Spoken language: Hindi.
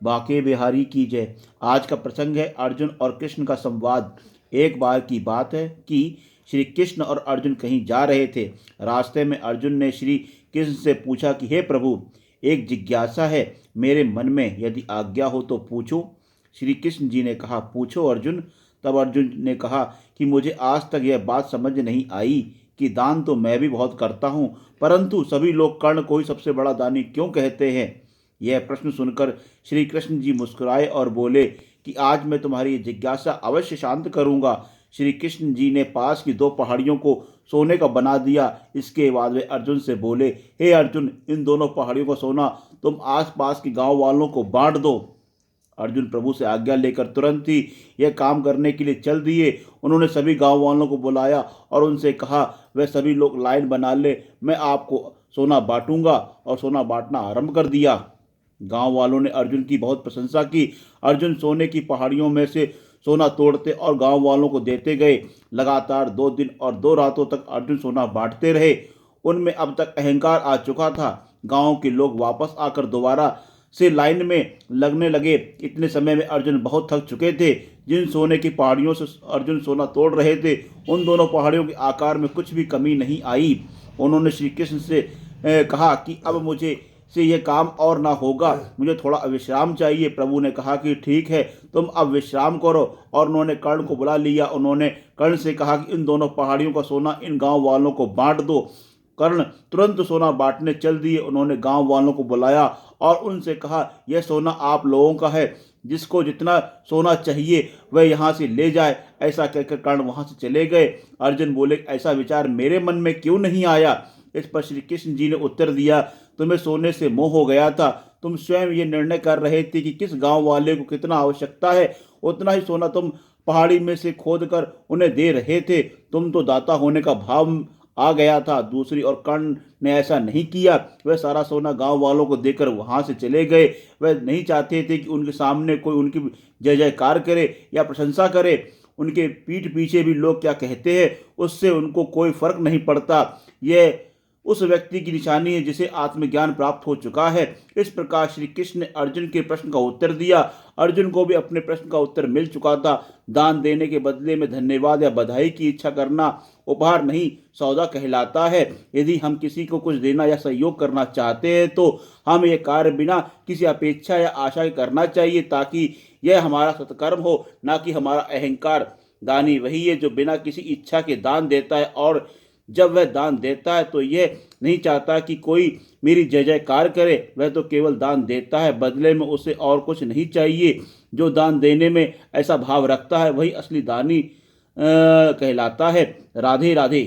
बाके बिहारी की जय। आज का प्रसंग है अर्जुन और कृष्ण का संवाद। एक बार की बात है कि श्री कृष्ण और अर्जुन कहीं जा रहे थे। रास्ते में अर्जुन ने श्री कृष्ण से पूछा कि हे प्रभु, एक जिज्ञासा है मेरे मन में, यदि आज्ञा हो तो पूछो। श्री कृष्ण जी ने कहा, पूछो अर्जुन। तब अर्जुन ने कहा कि मुझे आज तक यह बात समझ नहीं आई कि दान तो मैं भी बहुत करता हूँ, परंतु सभी लोग कर्ण को ही सबसे बड़ा दानी क्यों कहते हैं। यह प्रश्न सुनकर श्री कृष्ण जी मुस्कुराए और बोले कि आज मैं तुम्हारी ये जिज्ञासा अवश्य शांत करूंगा। श्री कृष्ण जी ने पास की दो पहाड़ियों को सोने का बना दिया। इसके बाद वे अर्जुन से बोले, हे अर्जुन, इन दोनों पहाड़ियों का सोना तुम आस पास के गांव वालों को बांट दो। अर्जुन प्रभु से आज्ञा लेकर तुरंत ही यह काम करने के लिए चल दिए। उन्होंने सभी गांव वालों को बुलाया और उनसे कहा, वह सभी लोग लाइन बना ले, मैं आपको सोना बांटूंगा। और सोना बांटना आरंभ कर दिया। गांव वालों ने अर्जुन की बहुत प्रशंसा की। अर्जुन सोने की पहाड़ियों में से सोना तोड़ते और गांव वालों को देते गए। लगातार 2 दिन और 2 रातों तक अर्जुन सोना बांटते रहे। उनमें अब तक अहंकार आ चुका था। गांव के लोग वापस आकर दोबारा से लाइन में लगने लगे। इतने समय में अर्जुन बहुत थक चुके थे। जिन सोने की पहाड़ियों से अर्जुन सोना तोड़ रहे थे, उन दोनों पहाड़ियों के आकार में कुछ भी कमी नहीं आई। उन्होंने श्री कृष्ण से कहा कि अब मुझे से यह काम और ना होगा, मुझे थोड़ा विश्राम चाहिए। प्रभु ने कहा कि ठीक है, तुम अब विश्राम करो। और उन्होंने कर्ण को बुला लिया। उन्होंने कर्ण से कहा कि इन दोनों पहाड़ियों का सोना इन गांव वालों को बांट दो। कर्ण तुरंत सोना बांटने चल दिए। उन्होंने गांव वालों को बुलाया और उनसे कहा, यह सोना आप लोगों का है, जिसको जितना सोना चाहिए वह यहाँ से ले जाए। ऐसा कहकर कर्ण वहाँ से चले गए। अर्जुन बोले, ऐसा विचार मेरे मन में क्यों नहीं आया। इस पर श्री कृष्ण जी ने उत्तर दिया, तुम्हें सोने से मोह हो गया था। तुम स्वयं ये निर्णय कर रहे थे कि किस गांव वाले को कितना आवश्यकता है, उतना ही सोना तुम पहाड़ी में से खोद कर उन्हें दे रहे थे। तुम तो दाता होने का भाव आ गया था। दूसरी ओर कर्ण ने ऐसा नहीं किया। वह सारा सोना गांव वालों को देकर वहां से चले गए। वह नहीं चाहते थे कि उनके सामने कोई उनकी जय जयकार करे या प्रशंसा करे। उनके पीठ पीछे भी लोग क्या कहते हैं, उससे उनको कोई फर्क नहीं पड़ता। यह उस व्यक्ति की निशानी है जिसे आत्मज्ञान प्राप्त हो चुका है। इस प्रकार श्री कृष्ण ने अर्जुन के प्रश्न का उत्तर दिया। अर्जुन को भी अपने प्रश्न का उत्तर मिल चुका था। दान देने के बदले में धन्यवाद या बधाई की इच्छा करना उपहार नहीं, सौदा कहलाता है। यदि हम किसी को कुछ देना या सहयोग करना चाहते हैं तो हम ये कार्य बिना किसी अपेक्षा या आशा के करना चाहिए, ताकि यह हमारा सत्कर्म हो, ना कि हमारा अहंकार। दानी वही है जो बिना किसी इच्छा के दान देता है, और जब वह दान देता है तो यह नहीं चाहता कि कोई मेरी जय जयकार करे। वह तो केवल दान देता है, बदले में उसे और कुछ नहीं चाहिए। जो दान देने में ऐसा भाव रखता है वही असली दानी कहलाता है। राधे राधे।